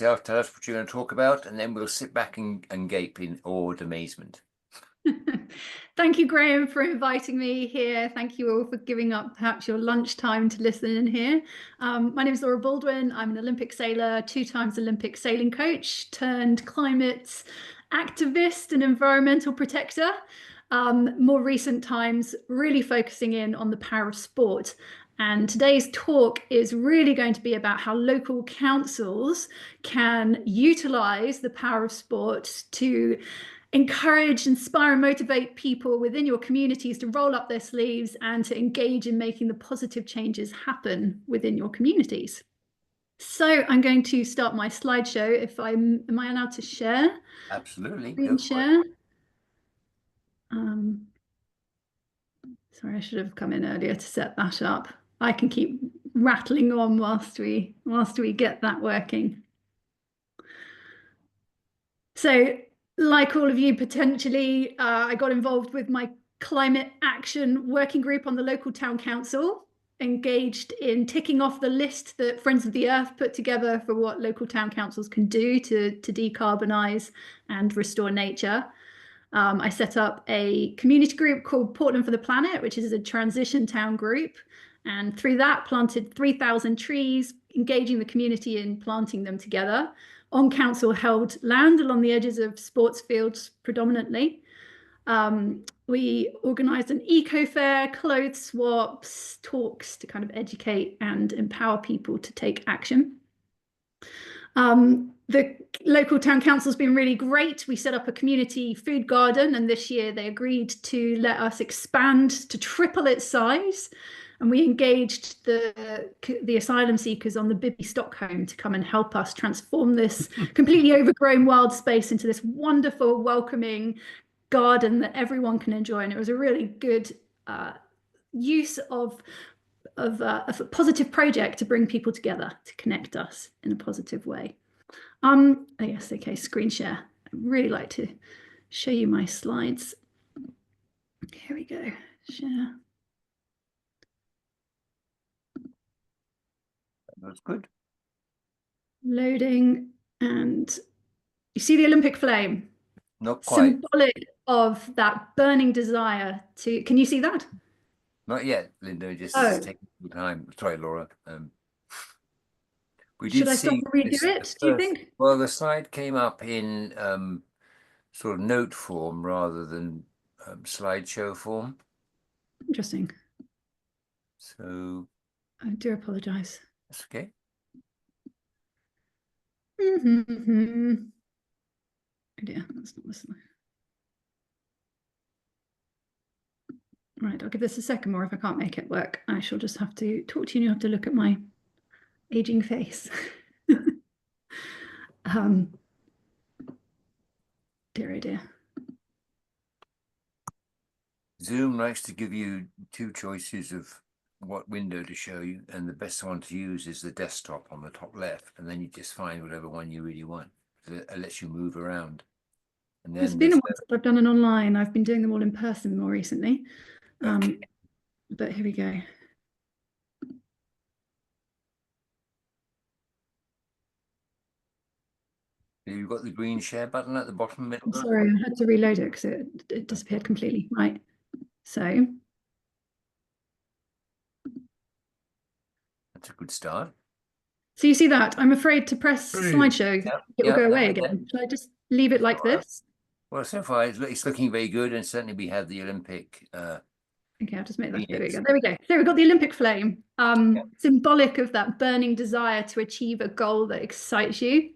yourself, tell us what you're going to talk about, and then we'll sit back and gape in awed amazement. Thank you, Graham, for inviting me here. Thank you all for giving up perhaps your lunchtime to listen in here. My name is Laura Baldwin. I'm an Olympic sailor, 2 times Olympic sailing coach turned climate activist and environmental protector. More recent times, really focusing in on the power of sport. And today's talk is really going to be about how local councils can utilise the power of sport to encourage, inspire and motivate people within your communities to roll up their sleeves and to engage in making the positive changes happen within your communities. So I'm going to start my slideshow. Am I allowed to share? Absolutely. Screen share. Sorry, I should have come in earlier to set that up. I can keep rattling on whilst we get that working. So, like all of you, potentially, I got involved with my climate action working group on the local town council, engaged in ticking off the list that Friends of the Earth put together for what local town councils can do to decarbonise and restore nature. I set up a community group called Portland for the Planet, which is a transition town group. And through that, planted 3,000 trees, engaging the community in planting them together on council held land along the edges of sports fields predominantly. We organised an eco fair, clothes swaps, talks to kind of educate and empower people to take action. The local town council's been really great. We set up a community food garden, and this year they agreed to let us expand to triple its size. And we engaged the asylum seekers on the Bibby Stockholm to come and help us transform this completely overgrown wild space into this wonderful, welcoming garden that everyone can enjoy. And it was a really good use of a positive project to bring people together, to connect us in a positive way. Yes, okay, screen share. I'd really like to show you my slides. Here we go, share. That's good. Loading, and you see the Olympic flame? Not quite. Symbolic of that burning desire to, can you see that? Not yet, Linda, just taking some time. Sorry, Laura. Should I stop and redo it, do you think? Well, the slide came up in sort of note form rather than slideshow form. Interesting. So I do apologise. That's okay. Oh dear, that's not the slide. Right, I'll give this a second more. If I can't make it work, I shall just have to talk to you and you have to look at my aging face. Dear, oh dear. Zoom likes to give you 2 choices of what window to show you, and the best one to use is the desktop on the top left, and then you just find whatever one you really want. It lets you move around. And then it's been a while since I've done an online. I've been doing them all in person more recently. Okay. But here we go. You've got the green share button at the bottom middle. I'm sorry, I had to reload it because it disappeared completely. Right. So that's a good start. So you see that? I'm afraid to press slideshow. Yep. It will go away again. Should I just leave it like this? Well, so far it's looking very good, and certainly we have the Olympic. Okay, I'll just make that. There we go. There we go. There we've got the Olympic flame, symbolic of that burning desire to achieve a goal that excites you.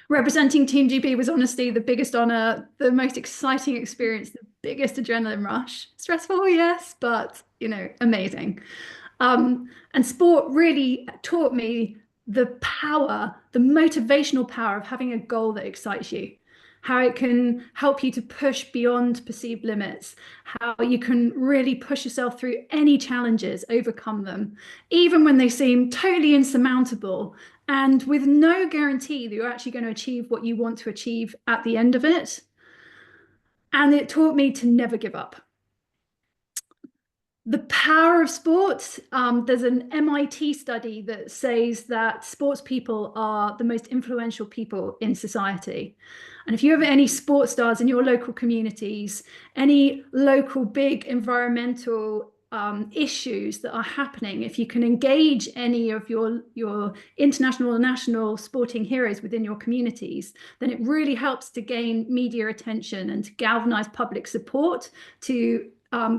Representing Team GB was honestly the biggest honor, the most exciting experience, the biggest adrenaline rush. Stressful, yes, but you know, amazing. And sport really taught me the power, the motivational power of having a goal that excites you, how it can help you to push beyond perceived limits, how you can really push yourself through any challenges, overcome them, even when they seem totally insurmountable, and with no guarantee that you're actually going to achieve what you want to achieve at the end of it. And it taught me to never give up. The power of sport. There's an MIT study that says that sports people are the most influential people in society. And if you have any sports stars in your local communities, any local big environmental issues that are happening, if you can engage any of your international or national sporting heroes within your communities, then it really helps to gain media attention and to galvanize public support to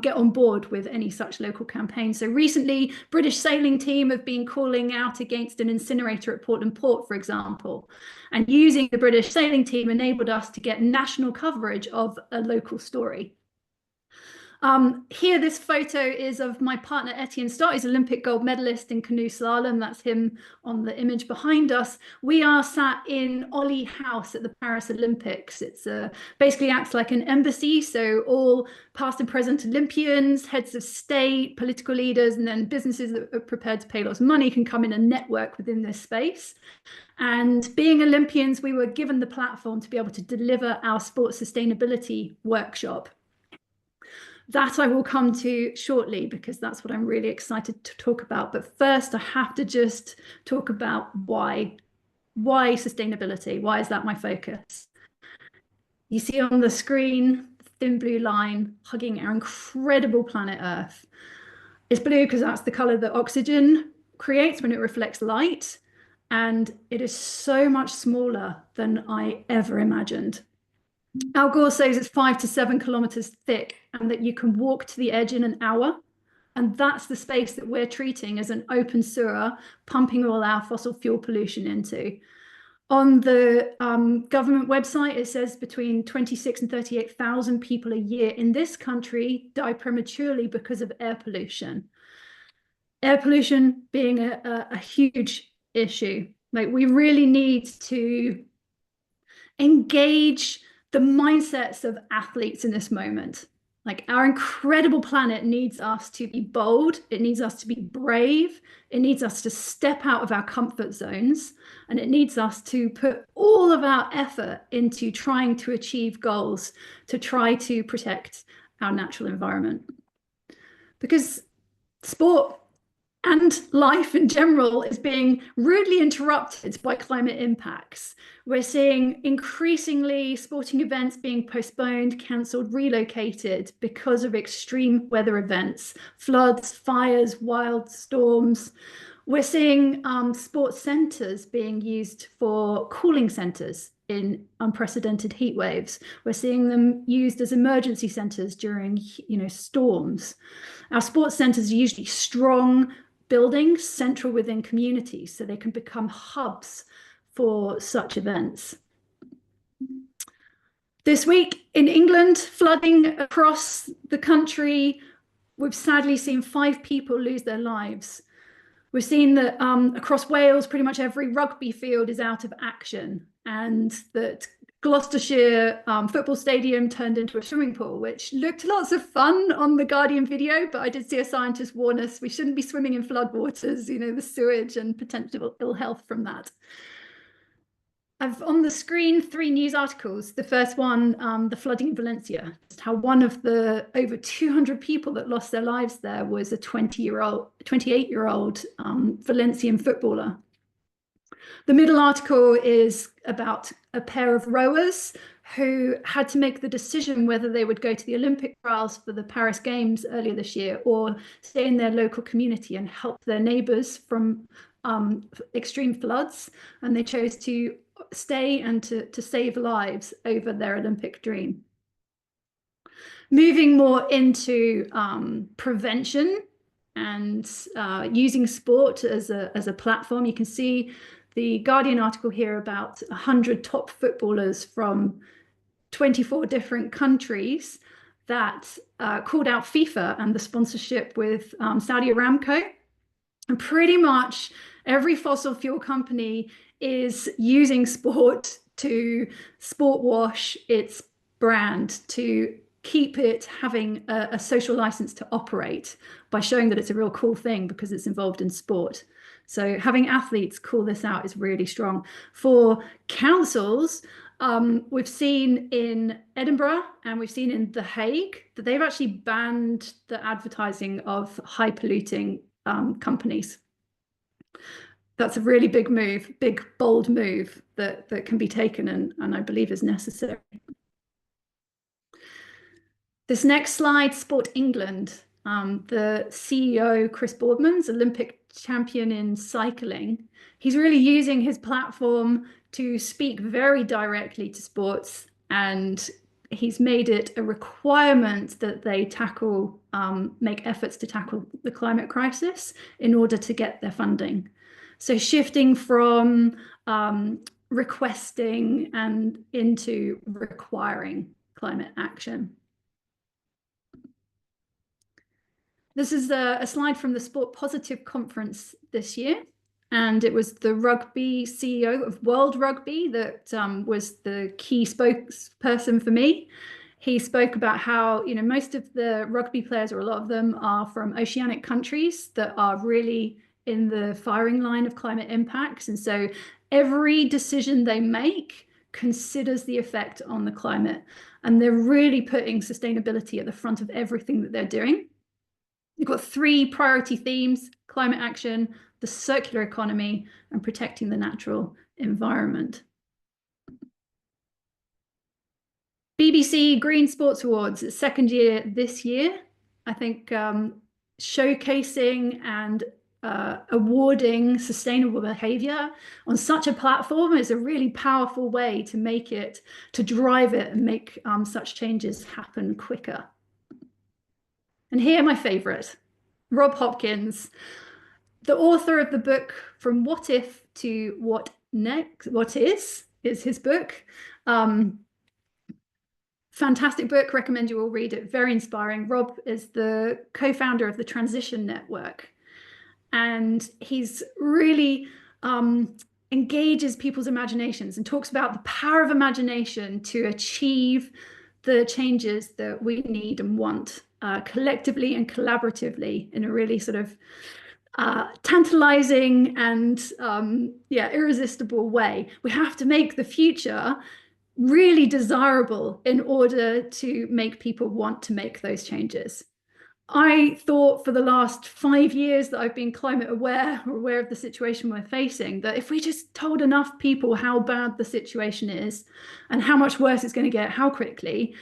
get on board with any such local campaign. So recently, British sailing team have been calling out against an incinerator at Portland Port, for example, and using the British sailing team enabled us to get national coverage of a local story. Here, this photo is of my partner, Etienne Stott. He's Olympic gold medalist in canoe slalom. That's him on the image behind us. We are sat in Ollie House at the Paris Olympics. It's basically acts like an embassy. So all past and present Olympians, heads of state, political leaders, and then businesses that are prepared to pay lots of money can come in and network within this space. And being Olympians, we were given the platform to be able to deliver our sports sustainability workshop. That I will come to shortly, because that's what I'm really excited to talk about. But first, I have to just talk about why sustainability. Why is that my focus? You see on the screen, the thin blue line hugging our incredible planet Earth. It's blue because that's the color that oxygen creates when it reflects light. And it is so much smaller than I ever imagined. Al Gore says it's 5 to 7 kilometers thick and that you can walk to the edge in an hour. And that's the space that we're treating as an open sewer, pumping all our fossil fuel pollution into. On the government website, it says between 26 and 38,000 people a year in this country die prematurely because of air pollution. Air pollution being a huge issue. Like, we really need to engage the mindsets of athletes in this moment. Like, our incredible planet needs us to be bold. It needs us to be brave. It needs us to step out of our comfort zones. And it needs us to put all of our effort into trying to achieve goals to try to protect our natural environment. Because sport and life in general is being rudely interrupted by climate impacts. We're seeing increasingly sporting events being postponed, cancelled, relocated because of extreme weather events, floods, fires, wild storms. We're seeing sports centres being used for cooling centres in unprecedented heat waves. We're seeing them used as emergency centres during, storms. Our sports centres are usually strong buildings central within communities, so they can become hubs for such events. This week in England, flooding across the country. We've sadly seen 5 people lose their lives. We've seen that across Wales, pretty much every rugby field is out of action, and that Gloucestershire football stadium turned into a swimming pool, which looked lots of fun on the Guardian video, but I did see a scientist warn us we shouldn't be swimming in floodwaters, the sewage and potential ill health from that. I've on the screen 3 news articles. The first one, the flooding in Valencia, just how one of the over 200 people that lost their lives there was a 28-year-old Valencian footballer. The middle article is about a pair of rowers who had to make the decision whether they would go to the Olympic trials for the Paris Games earlier this year or stay in their local community and help their neighbours from extreme floods. And they chose to stay and to save lives over their Olympic dream. Moving more into prevention and using sport as a platform, you can see the Guardian article here about 100 top footballers from 24 different countries that called out FIFA and the sponsorship with Saudi Aramco. And pretty much every fossil fuel company is using sport to sport wash its brand, to keep it having a social license to operate by showing that it's a real cool thing because it's involved in sport. So having athletes call this out is really strong. For councils, We've seen in Edinburgh and we've seen in The Hague that they've actually banned the advertising of high polluting companies. That's a really big move, big, bold move that can be taken and I believe is necessary. This next slide, Sport England. The CEO, Chris Boardman's Olympic champion in cycling. He's really using his platform to speak very directly to sports, and he's made it a requirement that they tackle, make efforts to tackle the climate crisis in order to get their funding. So shifting from requesting and into requiring climate action. This is a slide from the Sport Positive conference this year, and it was the rugby CEO of World Rugby that was the key spokesperson for me. He spoke about how, you know, most of the rugby players, or a lot of them, are from oceanic countries that are really in the firing line of climate impacts. And so every decision they make considers the effect on the climate. And they're really putting sustainability at the front of everything that they're doing. You've got 3 priority themes: climate action, the circular economy, and protecting the natural environment. BBC Green Sports Awards, its 2nd year this year. I think showcasing and awarding sustainable behavior on such a platform is a really powerful way to make it, to drive it and make such changes happen quicker. And here, my favorite, Rob Hopkins, the author of the book From What If to What Next, What Is his book. Fantastic book, recommend you all read it, very inspiring. Rob is the co-founder of the Transition Network, and he's really engages people's imaginations and talks about the power of imagination to achieve the changes that we need and want collectively and collaboratively in a really sort of tantalizing and irresistible way. We have to make the future really desirable in order to make people want to make those changes. I thought for the last 5 years that I've been climate aware, or aware of the situation we're facing, that if we just told enough people how bad the situation is and how much worse it's going to get, how quickly,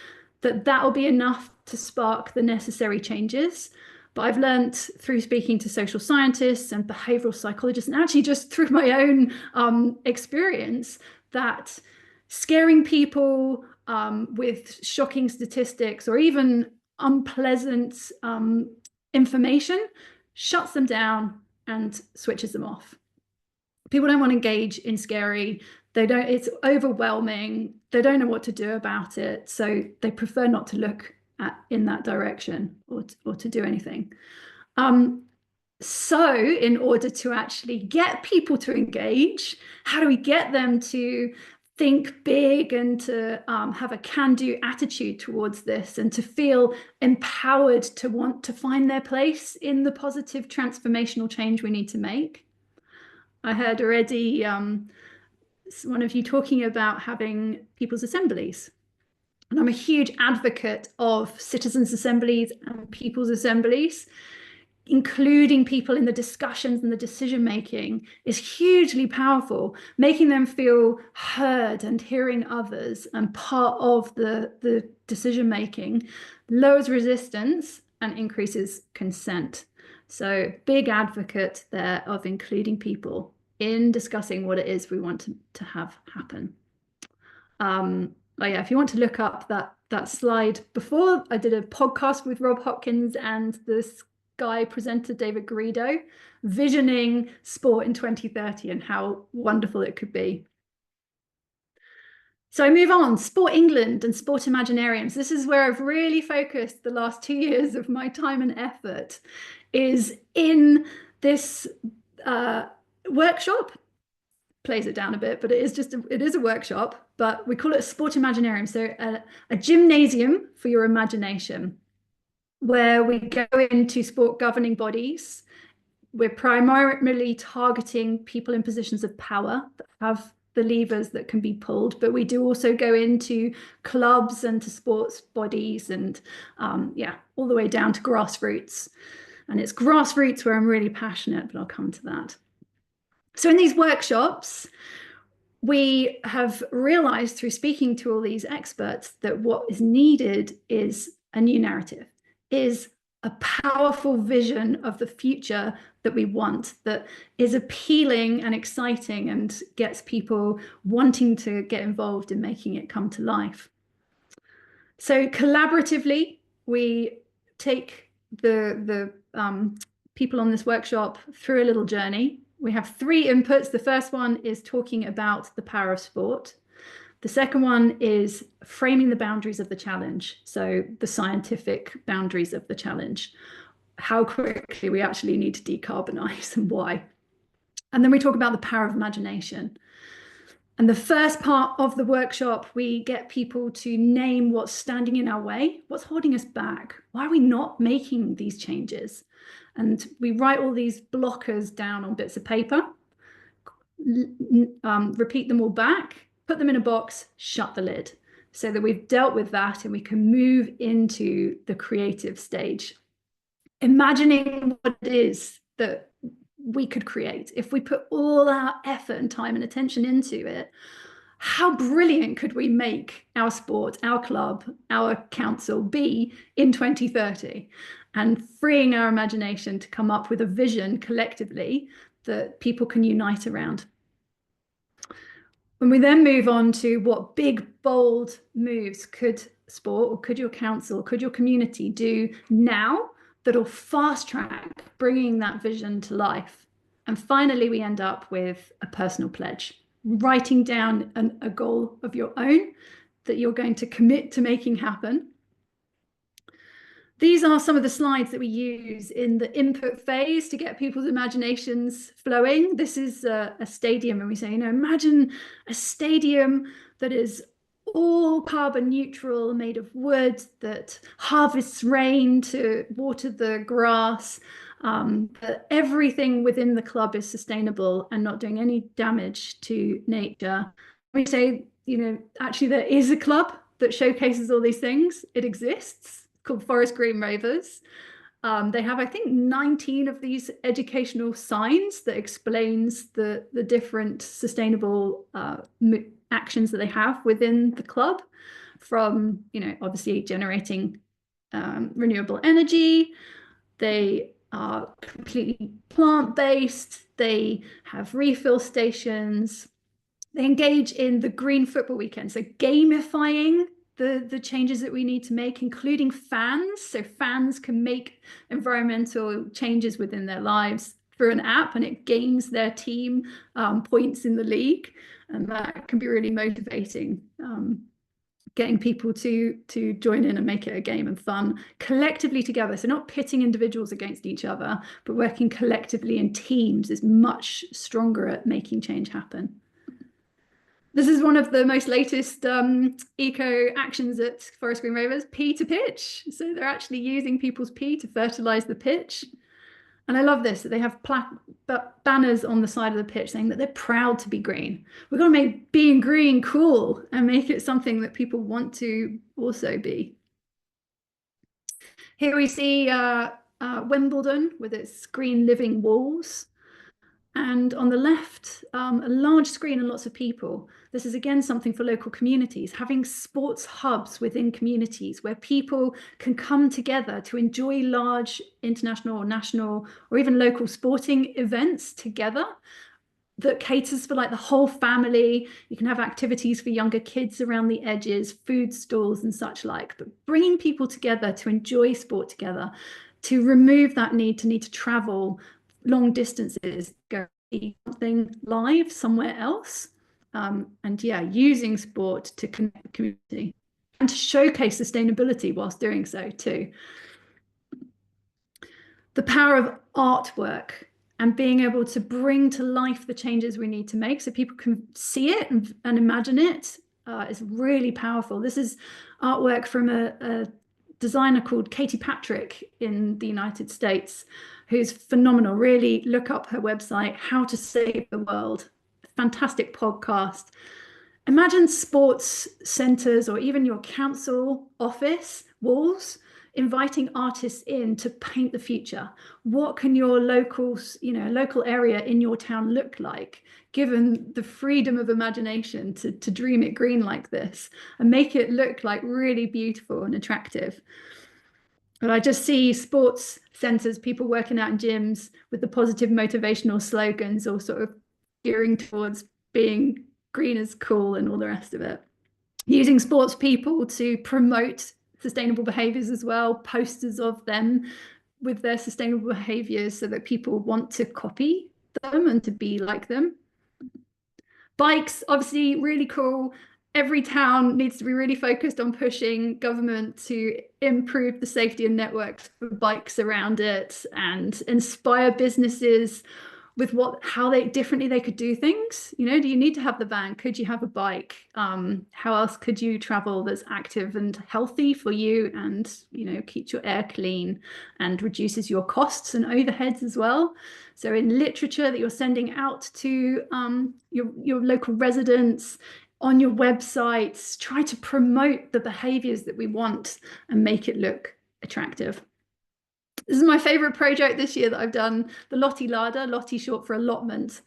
that'll be enough to spark the necessary changes. But I've learned through speaking to social scientists and behavioral psychologists, and actually just through my own experience, that scaring people with shocking statistics or even unpleasant information shuts them down and switches them off. People don't want to engage in scary. It's overwhelming. They don't know what to do about it. So they prefer not to look in that direction or to do anything. So in order to actually get people to engage, how do we get them to think big and to have a can-do attitude towards this and to feel empowered to want to find their place in the positive transformational change we need to make? I heard already one of you talking about having people's assemblies. And I'm a huge advocate of citizens' assemblies and people's assemblies. Including people in the discussions and the decision-making is hugely powerful, making them feel heard and hearing others and part of the decision-making lowers resistance and increases consent. So big advocate there of including people in discussing what it is we want to have happen. If you want to look up that slide before, I did a podcast with Rob Hopkins and this guy presenter, David Garrido, visioning sport in 2030 and how wonderful it could be. So I move on, Sport England and Sport Imaginariums. This is where I've really focused the last 2 years of my time and effort, is in this workshop. Plays it down a bit, but it is a workshop, but we call it a Sport Imaginarium. So a gymnasium for your imagination, where we go into sport governing bodies. We're primarily targeting people in positions of power that have the levers that can be pulled, but we do also go into clubs and to sports bodies and yeah, all the way down to grassroots. And it's grassroots where I'm really passionate, but I'll come to that. So in these workshops, we have realized through speaking to all these experts that what is needed is a new narrative, is a powerful vision of the future that we want, that is appealing and exciting and gets people wanting to get involved in making it come to life. So collaboratively, we take the people on this workshop through a little journey. We have 3 inputs. The first one is talking about the power of sport. The second one is framing the boundaries of the challenge. So the scientific boundaries of the challenge, how quickly we actually need to decarbonize and why. And then we talk about the power of imagination. And the first part of the workshop, we get people to name what's standing in our way, what's holding us back. Why are we not making these changes? And we write all these blockers down on bits of paper, repeat them all back, put them in a box, shut the lid, so that we've dealt with that and we can move into the creative stage. Imagining what it is that we could create if we put all our effort and time and attention into it. How brilliant could we make our sport, our club, our council be in 2030? And freeing our imagination to come up with a vision collectively that people can unite around. When we then move on to what big, bold moves could sport or could your council, could your community do now that'll fast track bringing that vision to life. And finally, we end up with a personal pledge, writing down a goal of your own that you're going to commit to making happen. These are some of the slides that we use in the input phase to get people's imaginations flowing. This is a stadium, and we say, imagine a stadium that is all carbon neutral, made of wood, that harvests rain to water the grass, that everything within the club is sustainable and not doing any damage to nature. We say, actually there is a club that showcases all these things. It exists, called Forest Green Rovers. They have, I think, 19 of these educational signs that explains the different sustainable actions that they have within the club, from obviously generating renewable energy. They are completely plant-based. They have refill stations. They engage in the green football weekend, so gamifying the changes that we need to make, including fans. So fans can make environmental changes within their lives through an app, and it gains their team points in the league. And that can be really motivating, getting people to join in and make it a game and fun collectively together. So not pitting individuals against each other, but working collectively in teams is much stronger at making change happen. This is one of the most latest eco actions at Forest Green Rovers, pee to pitch. So they're actually using people's pee to fertilize the pitch. And I love this, that they have banners on the side of the pitch saying that they're proud to be green. We've got to make being green cool and make it something that people want to also be. Here we see Wimbledon with its green living walls. And on the left, a large screen and lots of people. This is again something for local communities, having sports hubs within communities where people can come together to enjoy large international or national or even local sporting events together that caters for like the whole family. You can have activities for younger kids around the edges, food stalls and such like, but bringing people together to enjoy sport together, to remove that need to travel long distances, go see something live somewhere else, and yeah, using sport to connect the community and to showcase sustainability whilst doing so too. The power of artwork and being able to bring to life the changes we need to make so people can see it and imagine it is really powerful. This is artwork from a designer called Katie Patrick in the United States, who's phenomenal. Really look up her website, How to Save the World. fantastic podcast. Imagine sports centers or even your council office walls inviting artists in to paint the future. What can your local area in your town look like, given the freedom of imagination to dream it green like this and make it look like really beautiful and attractive? And I just see sports centers, people working out in gyms with the positive motivational slogans, all sort of gearing towards being green is cool and all the rest of it. Using sports people to promote sustainable behaviors as well, posters of them with their sustainable behaviors so that people want to copy them and to be like them. Bikes, obviously really cool. Every town needs to be really focused on pushing government to improve the safety and networks for bikes around it and inspire businesses with how differently they could do things. Do you need to have the van? Could you have a bike? How else could you travel that's active and healthy for you and, keeps your air clean and reduces your costs and overheads as well? So in literature that you're sending out to your local residents, on your websites, try to promote the behaviors that we want and make it look attractive. This is my favorite project this year that I've done, the Lottie Larder, Lottie short for allotment.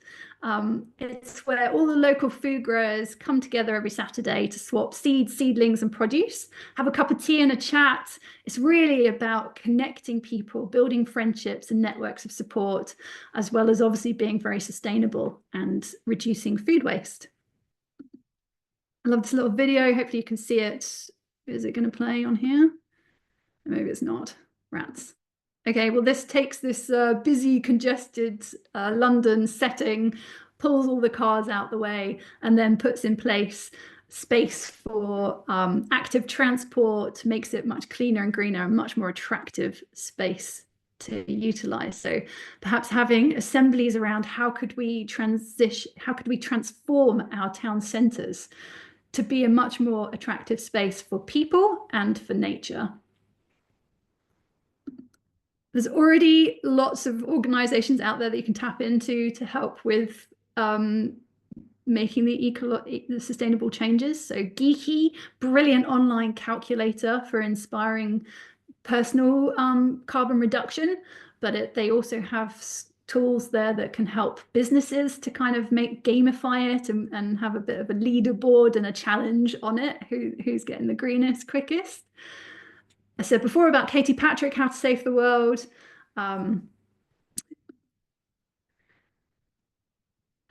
It's where all the local food growers come together every Saturday to swap seeds, seedlings and produce, have a cup of tea and a chat. It's really about connecting people, building friendships and networks of support, as well as obviously being very sustainable and reducing food waste. I love this little video. Hopefully you can see it. Is it going to play on here? Maybe it's not. Rats. Okay, well, this takes this busy, congested London setting, pulls all the cars out the way, and then puts in place space for active transport, makes it much cleaner and greener and much more attractive space to utilize. So perhaps having assemblies around how could we transform our town centers to be a much more attractive space for people and for nature. There's already lots of organizations out there that you can tap into to help with making the sustainable changes. So Geeky, brilliant online calculator for inspiring personal carbon reduction, but they also have tools there that can help businesses to kind of gamify it and have a bit of a leaderboard and a challenge on it, who's getting the greenest quickest. I said before about Katie Patrick, How to Save the World. And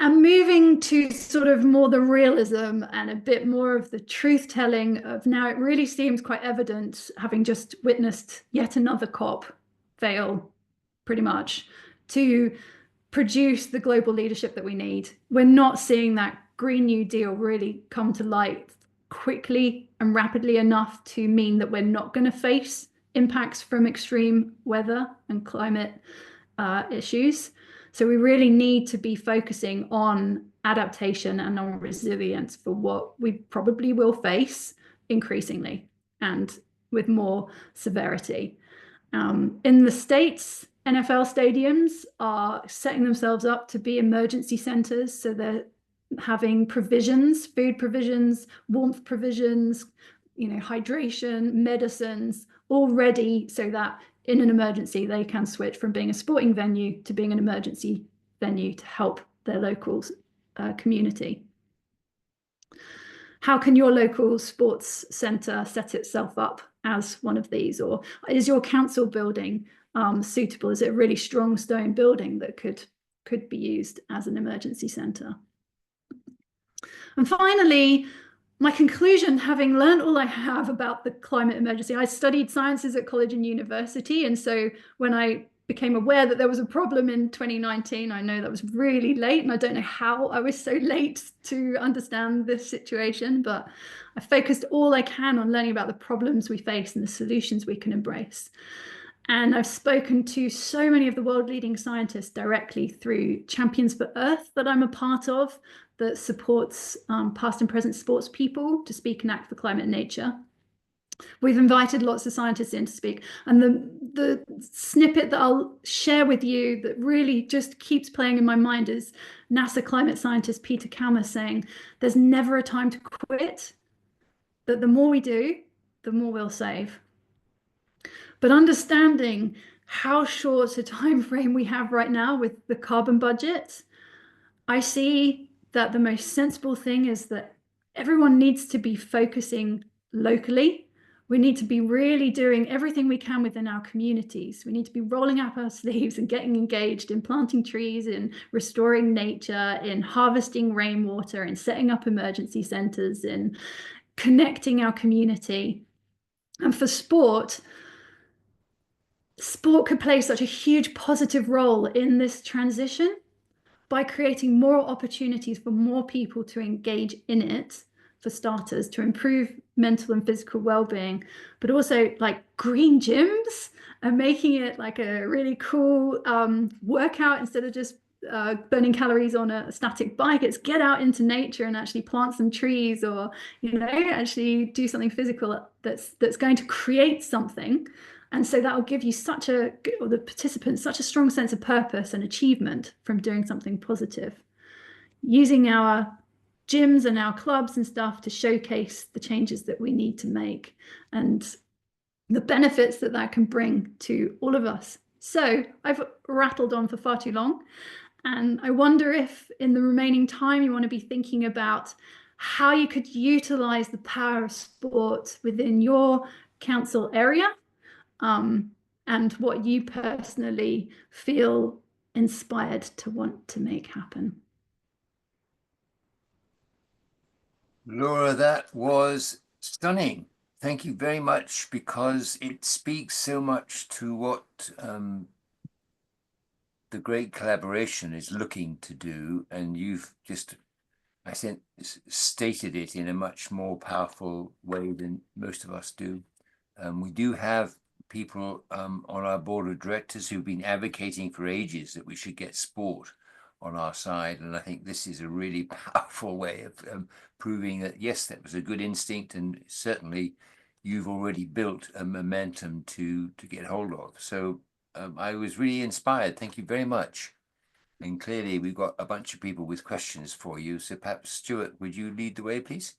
moving to sort of more the realism and a bit more of the truth telling of now it really seems quite evident, having just witnessed yet another COP fail pretty much, to produce the global leadership that we need. We're not seeing that Green New Deal really come to light quickly and rapidly enough to mean that we're not going to face impacts from extreme weather and climate issues. So we really need to be focusing on adaptation and on resilience for what we probably will face increasingly and with more severity. In the States, NFL stadiums are setting themselves up to be emergency centers. So they're having provisions, food provisions, warmth provisions, hydration, medicines, all ready so that in an emergency, they can switch from being a sporting venue to being an emergency venue to help their local community. How can your local sports centre set itself up as one of these? Or is your council building suitable? Is it a really strong stone building that could be used as an emergency centre? And finally, my conclusion, having learned all I have about the climate emergency, I studied sciences at college and university. And so when I became aware that there was a problem in 2019, I know that was really late, and I don't know how I was so late to understand this situation, but I focused all I can on learning about the problems we face and the solutions we can embrace. And I've spoken to so many of the world leading scientists directly through Champions for Earth that I'm a part of, that supports past and present sports people to speak and act for climate and nature. We've invited lots of scientists in to speak, and the snippet that I'll share with you that really just keeps playing in my mind is NASA climate scientist Peter Kalmer saying, "There's never a time to quit. That the more we do, the more we'll save." But understanding how short a time frame we have right now with the carbon budget, I see that the most sensible thing is that everyone needs to be focusing locally. We need to be really doing everything we can within our communities. We need to be rolling up our sleeves and getting engaged in planting trees, in restoring nature, in harvesting rainwater, in setting up emergency centers, in connecting our community. And for sport could play such a huge positive role in this transition by creating more opportunities for more people to engage in it, for starters, to improve mental and physical well-being, but also like green gyms and making it like a really cool workout instead of just burning calories on a static bike. It's get out into nature and actually plant some trees, or actually do something physical that's going to create something. And so that will give you or the participants, such a strong sense of purpose and achievement from doing something positive. Using our gyms and our clubs and stuff to showcase the changes that we need to make and the benefits that that can bring to all of us. So I've rattled on for far too long. And I wonder if in the remaining time you want to be thinking about how you could utilize the power of sport within your council area, and what you personally feel inspired to want to make happen. Laura, that was stunning. Thank you very much, because it speaks so much to what the great collaboration is looking to do, and you've just, I think, stated it in a much more powerful way than most of us do. We do have people on our board of directors who've been advocating for ages that we should get sport on our side, and I think this is a really powerful way of proving that yes, that was a good instinct, and certainly you've already built a momentum to get hold of. So I was really inspired. Thank you very much. And clearly we've got a bunch of people with questions for you. So perhaps Stuart, would you lead the way, please?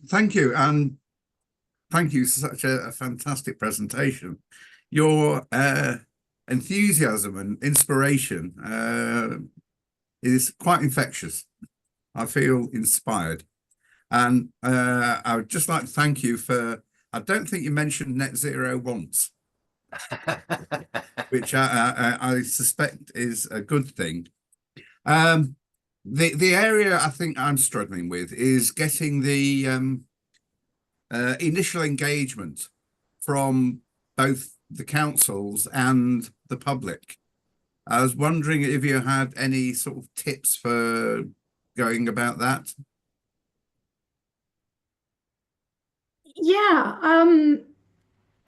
Thank you, and thank you for such a fantastic presentation. Your enthusiasm and inspiration is quite infectious. I feel inspired. And I would just like to thank you for, I don't think you mentioned net zero once, which I suspect is a good thing. The area I think I'm struggling with is getting the initial engagement from both the councils and the public. I was wondering if you had any sort of tips for going about that. Yeah,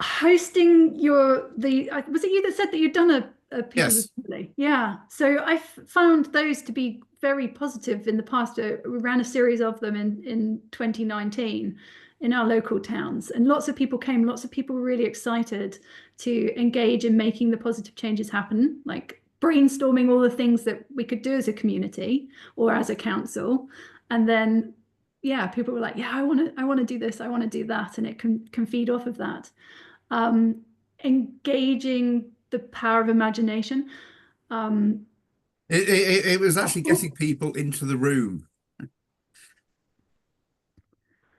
hosting was it you that said that you'd done a piece? Yes. Yeah, so I found those to be very positive in the past. We ran a series of them in 2019 in our local towns, and lots of people came. Lots of people were really excited to engage in making the positive changes happen, like brainstorming all the things that we could do as a community or as a council. And then yeah, people were like, yeah, I want to do this, I want to do that, and it can feed off of that. Engaging the power of imagination. It was actually getting people into the room.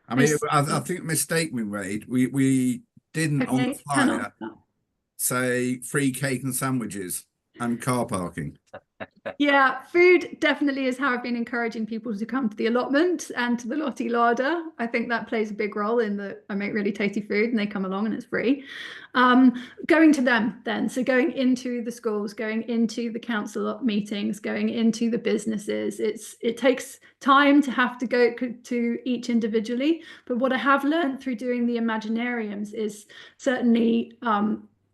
I mean, I think the mistake we made, we didn't on the flyer say free cake and sandwiches and car parking. Yeah, food definitely is how I've been encouraging people to come to the allotment and to the Lottie Larder. I think that plays a big role in that I make really tasty food and they come along and it's free. Going to them then, so going into the schools, going into the council meetings, going into the businesses. It takes time to have to go to each individually, but what I have learned through doing the Imaginariums is certainly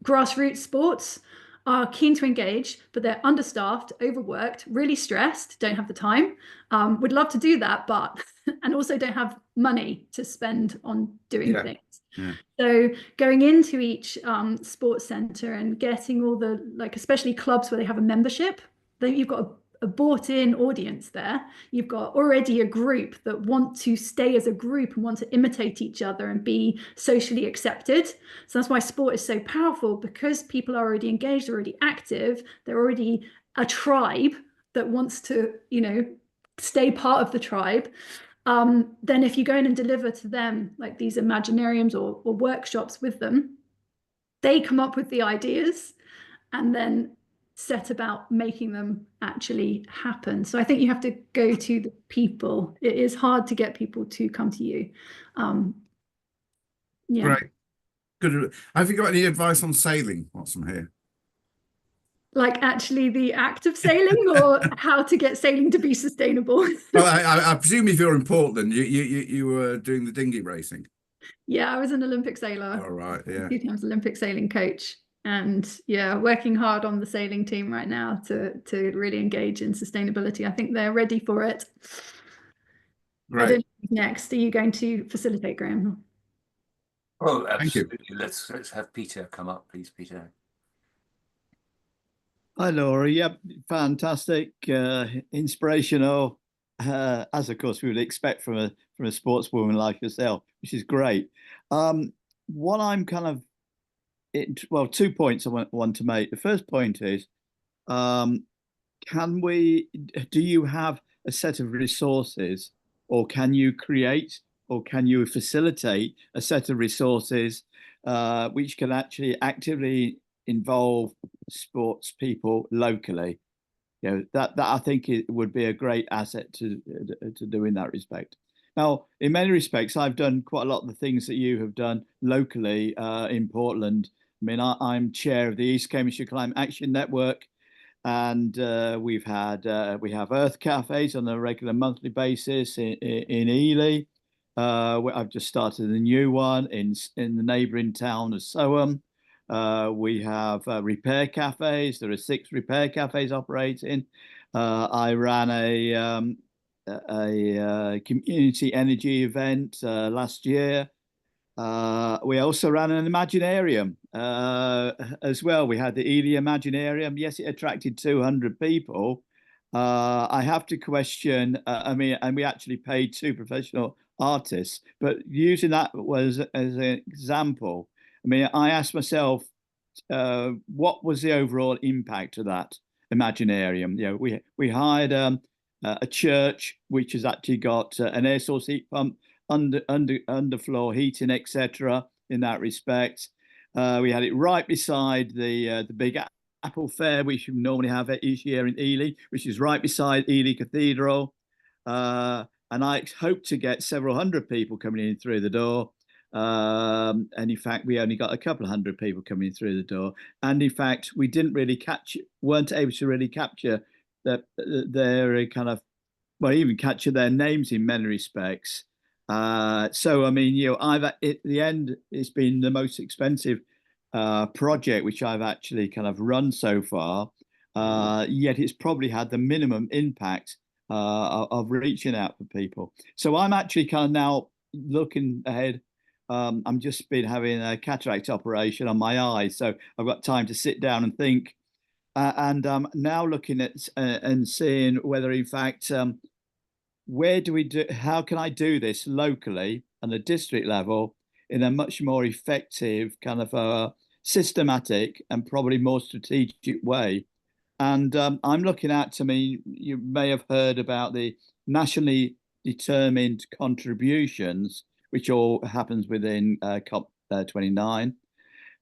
grassroots sports are keen to engage, but they're understaffed, overworked, really stressed, don't have the time. Would love to do that, but and also don't have money to spend on doing Yeah. things. Yeah. So going into each sports centre and getting all the, like, especially clubs where they have a membership, then you've got a bought-in audience there. You've got already a group that want to stay as a group and want to imitate each other and be socially accepted. So that's why sport is so powerful, because people are already engaged, already active. They're already a tribe that wants to, you know, stay part of the tribe. Then if you go in and deliver to them like these imaginariums or workshops with them, they come up with the ideas and then set about making them actually happen. So I think you have to go to the people. It is hard to get people to come to you. Yeah. Great. Good. Have you got any advice on sailing whilst I'm here? Like actually the act of sailing, or how to get sailing to be sustainable? Well, I presume if you're in Portland, you were doing the dinghy racing. Yeah, I was an Olympic sailor. All right, yeah. 2 times Olympic sailing coach. And yeah, working hard on the sailing team right now to really engage in sustainability. I think they're ready for it. Great. I don't know who's next. Are you going to facilitate, Graham? Oh, Thank you. absolutely. Let's have Peter come up, please, Peter. Hi, Laura. Yep, fantastic, inspirational, as of course we would expect from a sportswoman like yourself, which is great. What I'm kind of, well, 2 points I want to make. The first point is, do you have a set of resources, or can you create, or can you facilitate a set of resources which can actually actively involve sports people locally? You know, that I think it would be a great asset to do in that respect. Now, in many respects, I've done quite a lot of the things that you have done locally in Portland. I mean, I'm chair of the East Cambridgeshire Climate Action Network, and we have Earth Cafes on a regular monthly basis in Ely. I've just started a new one in the neighbouring town of Soham. We have repair cafes. There are 6 repair cafes operating. I ran a community energy event last year. We also ran an Imaginarium as well. We had the Ely Imaginarium. Yes, it attracted 200 people. I have to question, I mean, and we actually paid 2 professional artists, but using that as an example, I mean, I asked myself, what was the overall impact of that Imaginarium? You know, we hired a church which has actually got an air source heat pump, underfloor heating, etc. In that respect, we had it right beside the big Apple Fair, which we normally have each year in Ely, which is right beside Ely Cathedral. And I hope to get several hundred people coming in through the door. And in fact, we only got a couple of hundred people coming through the door. And in fact, we weren't able to really capture their kind of, well, even capture their names in many respects. So, I mean, you know, at the end, it's been the most expensive project which I've actually kind of run so far. Yet it's probably had the minimum impact of reaching out for people. So I'm actually kind of now looking ahead. I'm just been having a cataract operation on my eye, so I've got time to sit down and think. And now looking at and seeing whether, in fact, how can I do this locally on a district level in a much more effective, kind of systematic and probably more strategic way. And I'm looking at, I mean, you may have heard about the nationally determined contributions, which all happens within COP29.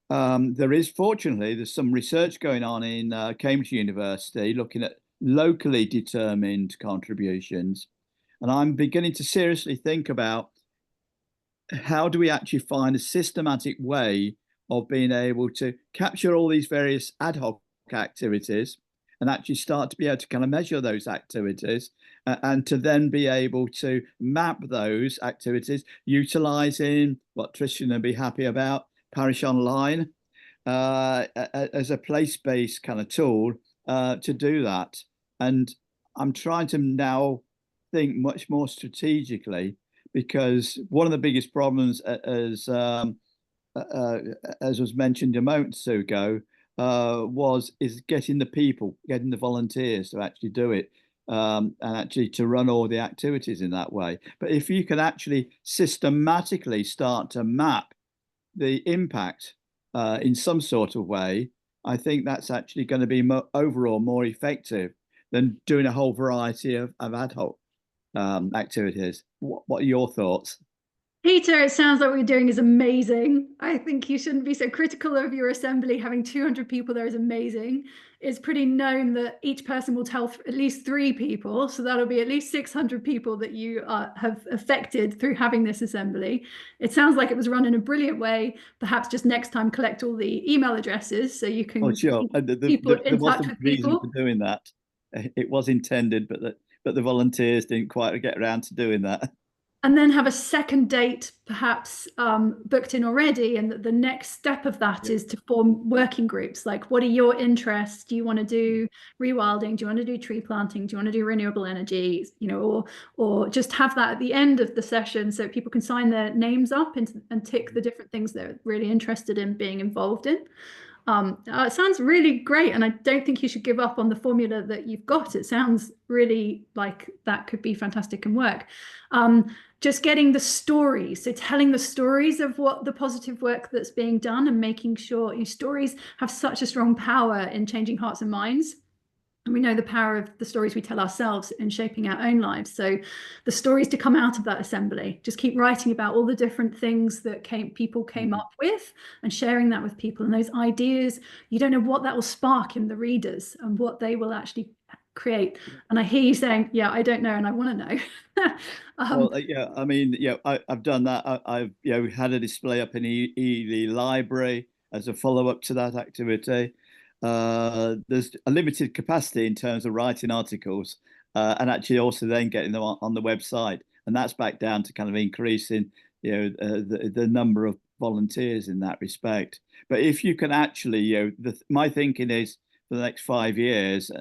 There's some research going on in Cambridge University looking at locally determined contributions. And I'm beginning to seriously think about, how do we actually find a systematic way of being able to capture all these various ad hoc activities and actually start to be able to kind of measure those activities and to then be able to map those activities utilizing what Tristan would be happy about, Parish Online, as a place-based kind of tool to do that. And I'm trying to now think much more strategically, because one of the biggest problems, as was mentioned a moment or two ago, is getting the volunteers to actually do it, and actually to run all the activities in that way. But if you can actually systematically start to map the impact in some sort of way, I think that's actually going to be overall more effective than doing a whole variety of ad hoc activities. What are your thoughts? Peter, it sounds like what you're doing is amazing. I think you shouldn't be so critical of your assembly. Having 200 people there is amazing. It's pretty known that each person will tell at least 3 people. So that'll be at least 600 people that you have affected through having this assembly. It sounds like it was run in a brilliant way. Perhaps just next time collect all the email addresses so you can sure. keep people in touch with reason people. for doing that. It was intended, but the volunteers didn't quite get around to doing that. And then have a second date perhaps booked in already, and the next step of that is to form working groups. Like, what are your interests? Do you want to do rewilding? Do you want to do tree planting? Do you want to do renewable energy? Or just have that at the end of the session so people can sign their names up and tick the different things they're really interested in being involved in. It sounds really great, and I don't think you should give up on the formula that you've got. It sounds really like that could be fantastic and work. Just getting the stories, so telling the stories of what the positive work that's being done, and making sure your stories have such a strong power in changing hearts and minds. And we know the power of the stories we tell ourselves in shaping our own lives. So the stories to come out of that assembly, just keep writing about all the different things that people came up with, and sharing that with people. And those ideas, you don't know what that will spark in the readers and what they will actually create. And I hear you saying, yeah, I don't know, and I want to know. Well, I mean, I've done that. I've had a display up in the library as a follow-up to that activity. There's a limited capacity in terms of writing articles, and actually also then getting them on the website, and that's back down to kind of increasing the number of volunteers in that respect. But if you can actually, my thinking is for the next 5 years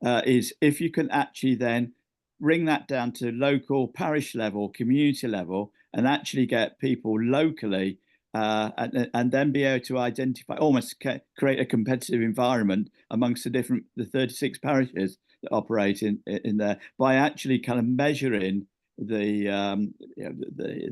is if you can actually then bring that down to local parish level, community level, and actually get people locally and then be able to identify, almost create a competitive environment amongst the 36 parishes that operate in there, by actually kind of measuring the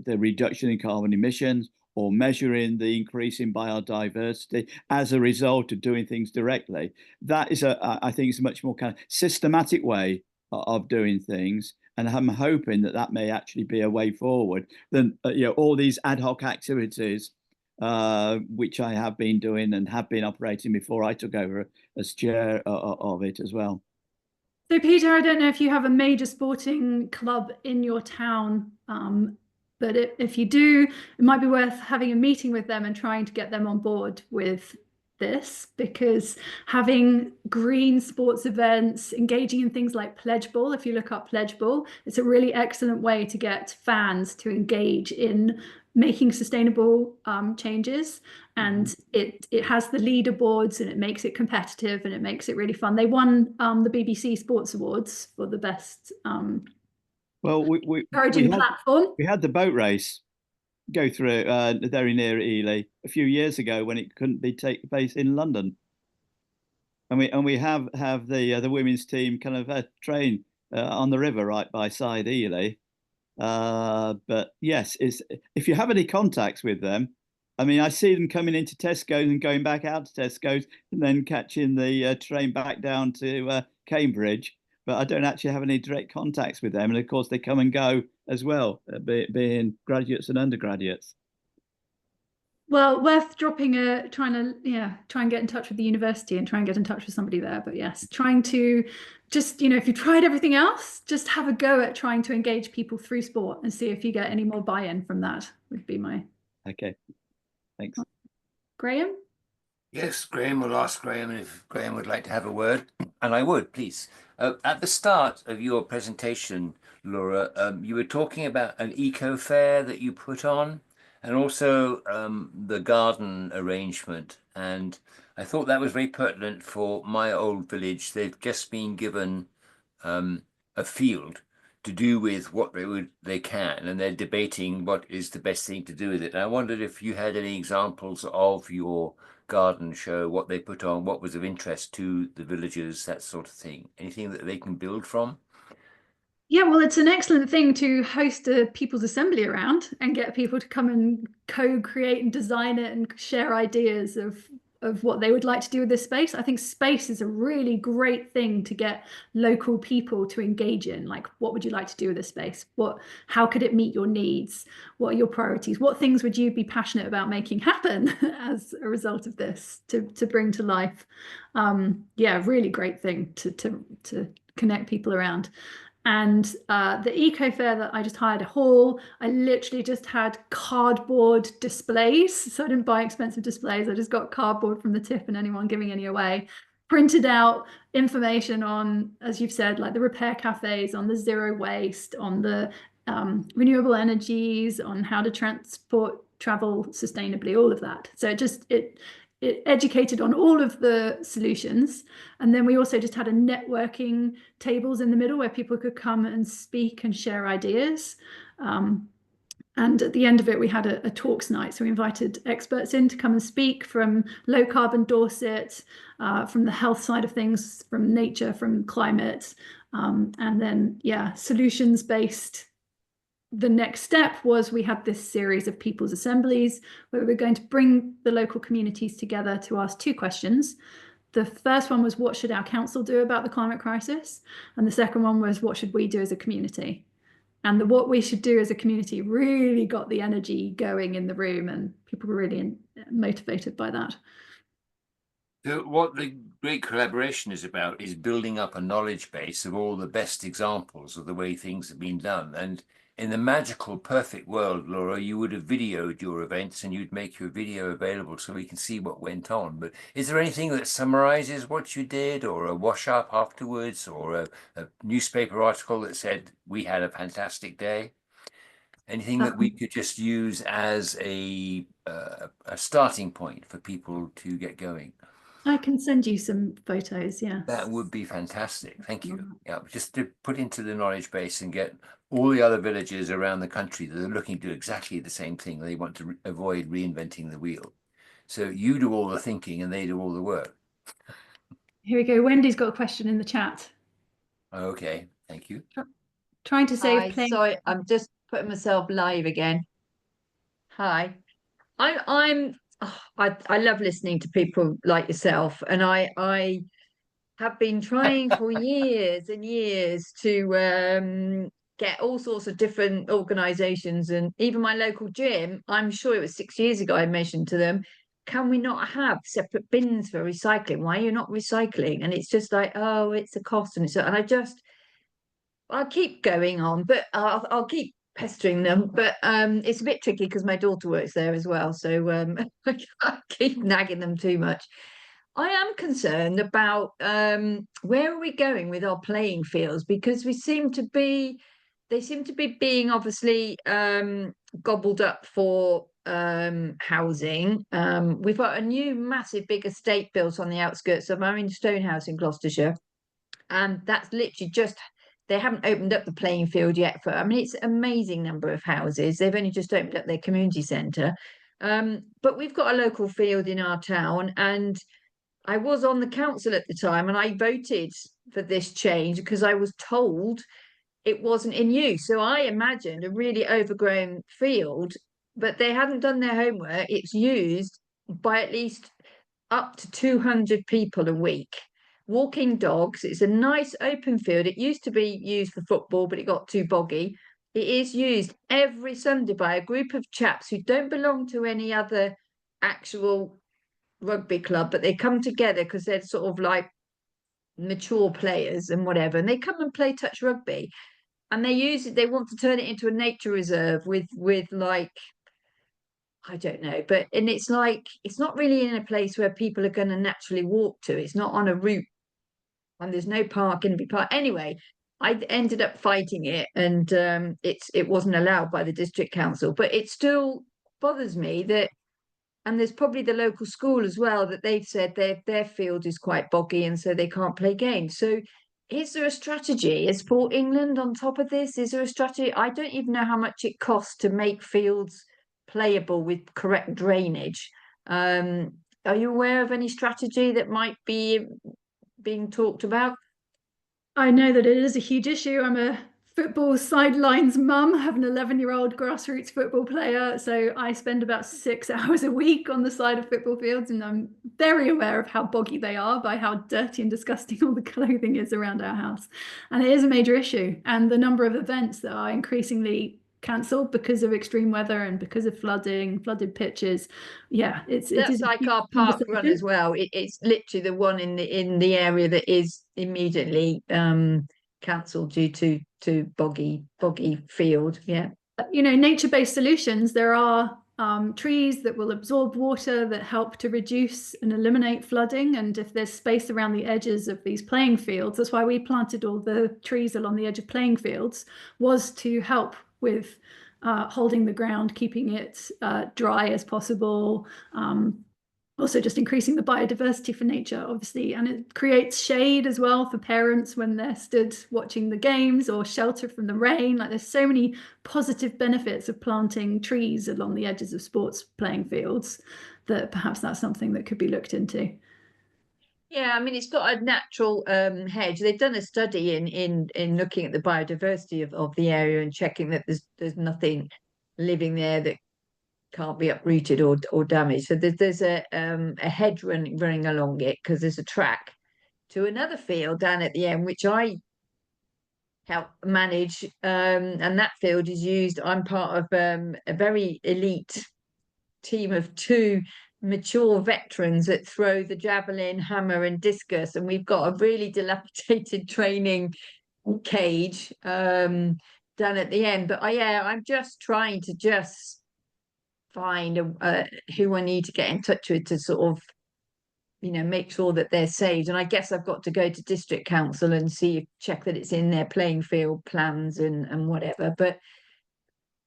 reduction in carbon emissions, or measuring the increase in biodiversity as a result of doing things directly. That is I think it's a much more kind of systematic way of doing things, and I'm hoping that may actually be a way forward than all these ad hoc activities, which I have been doing and have been operating before I took over as chair of it as well. So Peter, I don't know if you have a major sporting club in your town, but if you do, it might be worth having a meeting with them and trying to get them on board with this, because having green sports events, engaging in things like Pledge Ball, if you look up Pledge Ball, it's a really excellent way to get fans to engage in making sustainable changes. And it has the leaderboards, and it makes it competitive, and it makes it really fun. They won the BBC Sports Awards for the best encouraging platform. We had the boat race go through very near Ely a few years ago when it couldn't take place in London, and we have the women's team kind of train on the river right by side Ely. But yes, if you have any contacts with them, I mean, I see them coming into Tesco's and going back out to Tesco's, and then catching the train back down to Cambridge. But I don't actually have any direct contacts with them. And of course, they come and go as well, being graduates and undergraduates. Well, worth dropping trying and get in touch with the university and try and get in touch with somebody there. But yes, trying to just, if you tried everything else, just have a go at trying to engage people through sport and see if you get any more buy-in from that, would be my. Okay, thanks. Graham? Yes, Graham, will ask Graham if Graham would like to have a word, and I would, please. At the start of your presentation, Laura, you were talking about an eco fair that you put on, and also the garden arrangement. And I thought that was very pertinent for my old village. They've just been given a field to do with what they can, and they're debating what is the best thing to do with it. And I wondered if you had any examples of your garden show, what they put on, what was of interest to the villagers, that sort of thing. Anything that they can build from? Yeah, well, it's an excellent thing to host a people's assembly around and get people to come and co-create and design it and share ideas of what they would like to do with this space. I think space is a really great thing to get local people to engage in. Like, what would you like to do with this space? How could it meet your needs? What are your priorities? What things would you be passionate about making happen as a result of this to bring to life? Yeah, really great thing to connect people around. And the eco fair that I just hired a hall, I literally just had cardboard displays. So I didn't buy expensive displays. I just got cardboard from the tip and anyone giving any away. Printed out information on, as you've said, like the repair cafes, on the zero waste, on the renewable energies, on how to travel sustainably, all of that. So it educated on all of the solutions. And then we also just had a networking tables in the middle where people could come and speak and share ideas. And at the end of it, we had a talks night. So we invited experts in to come and speak from low carbon Dorset, from the health side of things, from nature, from climate, and then, yeah, solutions based. The next step was we had this series of people's assemblies where we were going to bring the local communities together to ask two questions. The first one was, what should our council do about the climate crisis? And the second one was, what should we do as a community? And what we should do as a community really got the energy going in the room, and people were really motivated by that. So what the great collaboration is about is building up a knowledge base of all the best examples of the way things have been done. And in the magical, perfect world, Laura, you would have videoed your events and you'd make your video available so we can see what went on. But is there anything that summarizes what you did, or a wash up afterwards, or a newspaper article that said we had a fantastic day? Anything that we could just use as a starting point for people to get going? I can send you some photos, yeah. That would be fantastic. Thank you. Yeah, just to put into the knowledge base and get all the other villages around the country that are looking to do exactly the same thing. They want to avoid reinventing the wheel. So you do all the thinking and they do all the work. Here we go. Wendy's got a question in the chat. Okay, thank you. Trying to save Hi, plain. sorry, I'm just putting myself live again. Hi, I love listening to people like yourself, and I have been trying for years and years to get all sorts of different organizations, and even my local gym. I'm sure it was 6 years ago I mentioned to them, can we not have separate bins for recycling? Why are you not recycling? And it's just like, oh, it's a cost, and I'll keep going on, but I'll keep pestering them. But it's a bit tricky because my daughter works there as well, so I can't keep nagging them too much. I am concerned about where are we going with our playing fields, because they seem to be being obviously gobbled up for housing. We've got a new massive big estate built on the outskirts of Marine Stonehouse in Gloucestershire, and that's literally just, they haven't opened up the playing field yet for, I mean, it's an amazing number of houses. They've only just opened up their community centre. But we've got a local field in our town, and I was on the council at the time and I voted for this change because I was told it wasn't in use. So I imagined a really overgrown field, but they hadn't done their homework. It's used by at least up to 200 people a week. Walking dogs. It's a nice open field. It used to be used for football, but it got too boggy. It is used every Sunday by a group of chaps who don't belong to any other actual rugby club, but they come together because they're sort of like mature players and whatever, and they come and play touch rugby, and they use it, they want to turn it into a nature reserve with like, I don't know, but, and it's like, it's not really in a place where people are going to naturally walk to. It's not on a route, and there's no park in the park. Anyway, I ended up fighting it, and it wasn't allowed by the district council. But it still bothers me that, and there's probably the local school as well, that they've said their field is quite boggy and so they can't play games. So is there a strategy? Is Sport England on top of this? Is there a strategy? I don't even know how much it costs to make fields playable with correct drainage. Are you aware of any strategy that might be being talked about? I know that it is a huge issue. I'm a football sidelines mum, have an 11-year-old grassroots football player. So I spend about 6 hours a week on the side of football fields, and I'm very aware of how boggy they are by how dirty and disgusting all the clothing is around our house. And it is a major issue. And the number of events that are increasingly cancelled because of extreme weather and because of flooding, flooded pitches. Yeah, it That's is like our park run as well. It's literally the one in the area that is immediately cancelled due to boggy field. Yeah. You know, nature-based solutions, there are trees that will absorb water that help to reduce and eliminate flooding. And if there's space around the edges of these playing fields, that's why we planted all the trees along the edge of playing fields, was to help with holding the ground, keeping it dry as possible. Also just increasing the biodiversity for nature, obviously, and it creates shade as well for parents when they're stood watching the games, or shelter from the rain. Like, there's so many positive benefits of planting trees along the edges of sports playing fields that perhaps that's something that could be looked into. Yeah, I mean, it's got a natural hedge. They've done a study in looking at the biodiversity of the area and checking that there's nothing living there that can't be uprooted or damaged. So there's a hedge running along it, because there's a track to another field down at the end, which I help manage. And that field is used. I'm part of a very elite team of 2 mature veterans that throw the javelin, hammer, and discus, and we've got a really dilapidated training cage down at the end. But yeah, I'm just trying to find who I need to get in touch with to sort of, you know, make sure that they're saved. And I guess I've got to go to district council and check that it's in their playing field plans and whatever. But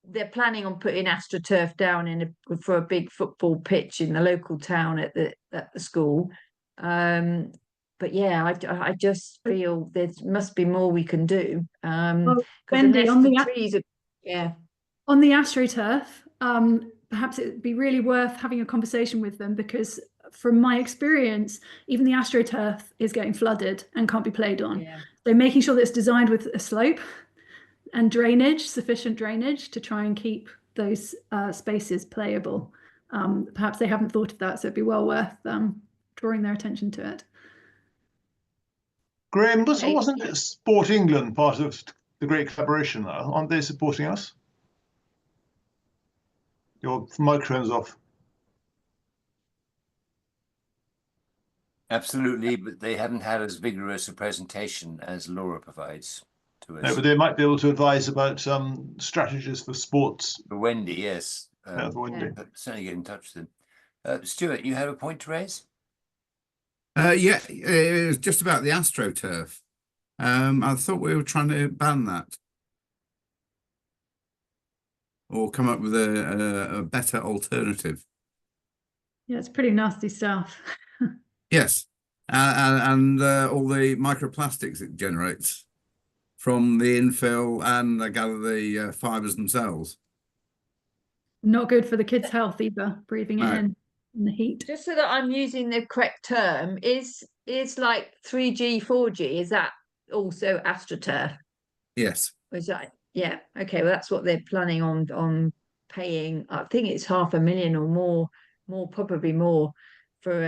they're planning on putting AstroTurf down for a big football pitch in the local town at the school. But yeah, I just feel there must be more we can do. Well, because Wendy, unless the trees are, yeah. On the AstroTurf, perhaps it'd be really worth having a conversation with them, because from my experience, even the AstroTurf is getting flooded and can't be played on. Yeah. So making sure that it's designed with a slope and drainage, sufficient drainage, to try and keep those spaces playable. Perhaps they haven't thought of that, so it'd be well worth drawing their attention to it. Graham, wasn't Sport England part of the great collaboration now? Aren't they supporting us? Your microphone's off. Absolutely, but they haven't had as vigorous a presentation as Laura provides to us. No, but they might be able to advise about strategies for sports. For Wendy, yes. For Wendy. Certainly get in touch with them. Stuart, you have a point to raise? Yeah, it was just about the AstroTurf. I thought we were trying to ban that, or come up with a better alternative. Yeah, it's pretty nasty stuff. Yes, and all the microplastics it generates from the infill, and I gather the fibres themselves. Not good for the kids' health either, breathing it in the heat. Just so that I'm using the correct term, is like 3G, 4G, is that also AstroTurf? Yes. Is that, yeah, okay, well, that's what they're planning on paying. I think it's 500,000 or more, probably more, for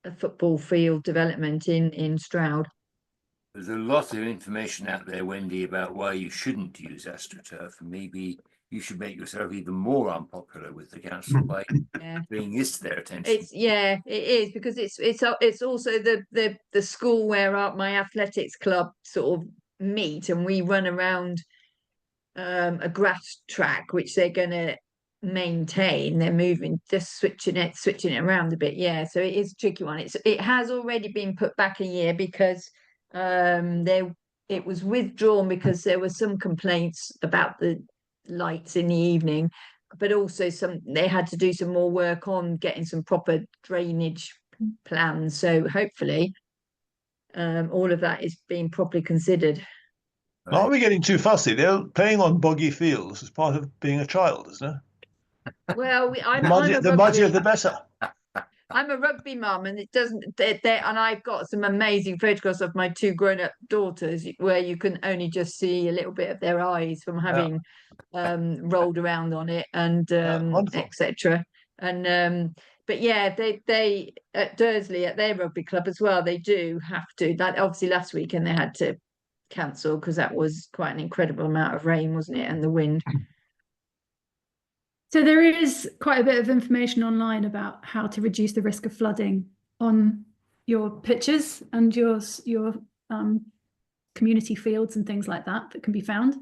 a football field development in Stroud. There's a lot of information out there, Wendy, about why you shouldn't use AstroTurf, and maybe you should make yourself even more unpopular with the council by bringing this to their attention. It is, because it's also the school where my athletics club sort of meet, and we run around a grass track which they're going to maintain. They're moving, just switching it around a bit. Yeah, so it is a tricky one. It has already been put back a year because it was withdrawn because there were some complaints about the lights in the evening, but also they had to do some more work on getting some proper drainage plans. So hopefully all of that is being properly considered. Aren't we getting too fussy? They're playing on boggy fields as part of being a child, isn't it? Well, The muddier the better. I'm a rugby mum, and it doesn't. And I've got some amazing photographs of my two grown-up daughters, where you can only just see a little bit of their eyes from having rolled around on it, and wonderful. etc. And but yeah, they at Dursley at their rugby club as well. They do have to. Like obviously last weekend they had to cancel because that was quite an incredible amount of rain, wasn't it, and the wind. So there is quite a bit of information online about how to reduce the risk of flooding on your pitches and your community fields and things like that can be found.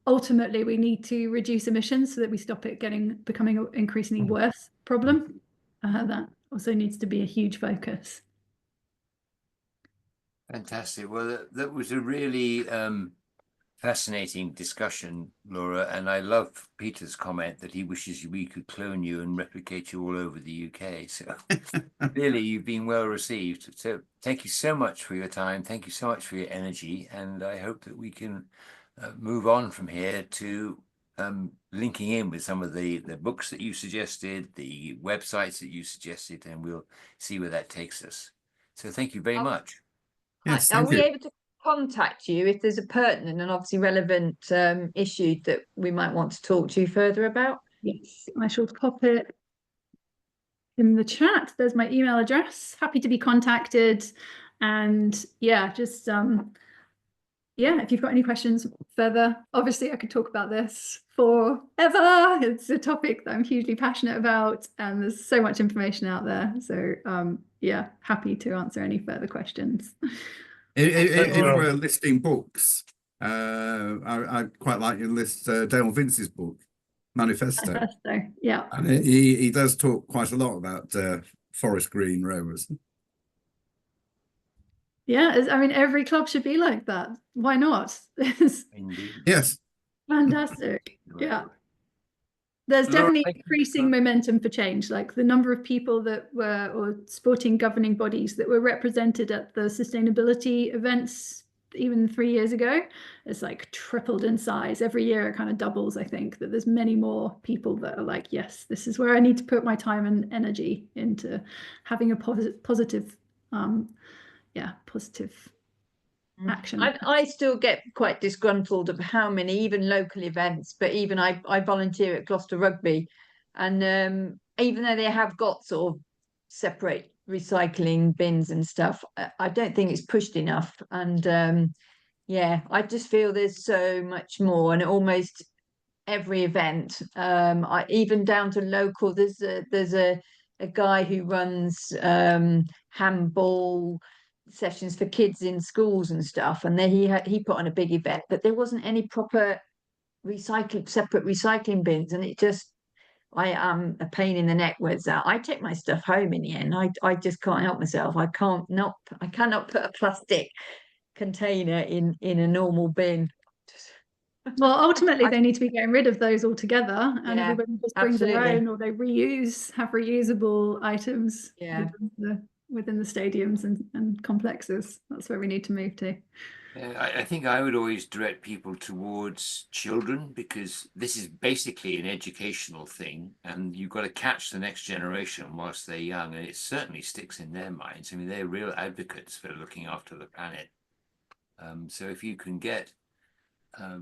Ultimately, we need to reduce emissions so that we stop it becoming an increasingly worse problem. That also needs to be a huge focus. Fantastic. Well, that was a really fascinating discussion, Laura, and I love Peter's comment that he wishes we could clone you and replicate you all over the UK. So really, you've been well received. So thank you so much for your time. Thank you so much for your energy, and I hope that we can move on from here to linking in with some of the books that you suggested, the websites that you suggested, and we'll see where that takes us. So thank you very much. Yes, Are thank we you. able to contact you if there's a pertinent and obviously relevant issue that we might want to talk to you further about? Yes, I shall pop it in the chat. There's my email address. Happy to be contacted. And yeah, just yeah, if you've got any questions further, obviously I could talk about this forever. It's a topic that I'm hugely passionate about, and there's so much information out there. So yeah, happy to answer any further questions. If we're listing books, I quite like you list Dale Vince's book, Manifesto. Yeah. And he does talk quite a lot about forest green rovers. Yeah, I mean, every club should be like that. Why not? Indeed. Yes. Fantastic. Yeah. There's definitely increasing momentum for change, like the number of people that were, or sporting governing bodies that were represented at the sustainability events even 3 years ago, it's like tripled in size. Every year it kind of doubles. I think that there's many more people that are like, yes, this is where I need to put my time and energy into having a positive positive action. I still get quite disgruntled of how many, even local events, but even I volunteer at Gloucester Rugby, and even though they have got sort of separate recycling bins and stuff, I don't think it's pushed enough. And yeah, I just feel there's so much more, and almost every event, even down to local, there's a guy who runs handball sessions for kids in schools and stuff, and then he put on a big event, but there wasn't any proper separate recycling bins, and it just, I am a pain in the neck with that. I take my stuff home in the end. I just can't help myself. I cannot put a plastic container in a normal bin. Well, ultimately they need to be getting rid of those altogether, and Yeah, everybody just brings their absolutely. own, or they have reusable items within the stadiums and complexes. That's where we need to move to. I think I would always direct people towards children, because this is basically an educational thing, and you've got to catch the next generation whilst they're young, and it certainly sticks in their minds. I mean, they're real advocates for looking after the planet. So if you can get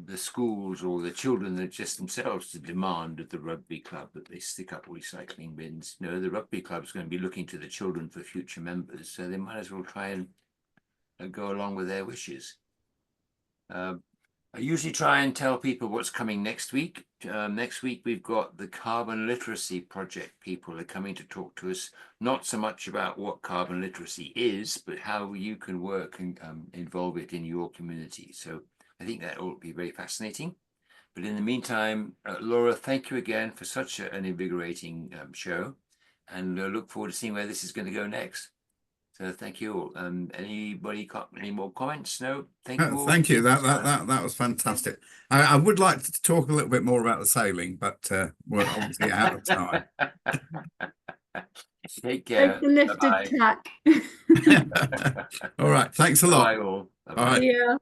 the schools or the children that just themselves to demand of the rugby club that they stick up recycling bins, the rugby club is going to be looking to the children for future members, so they might as well try and go along with their wishes. I usually try and tell people what's coming next week. Next week we've got the Carbon Literacy Project people are coming to talk to us, not so much about what carbon literacy is, but how you can work and involve it in your community. So I think that will be very fascinating. But in the meantime, Laura, thank you again for such an invigorating show, and look forward to seeing where this is going to go next. So thank you all. Anybody got any more comments? No, thank you all. Thank you. That was fantastic. I would like to talk a little bit more about the sailing, but we're obviously out of time. Take care. Take the lifted Bye-bye. tack. All right. Thanks a lot. Bye all. All right. Yeah.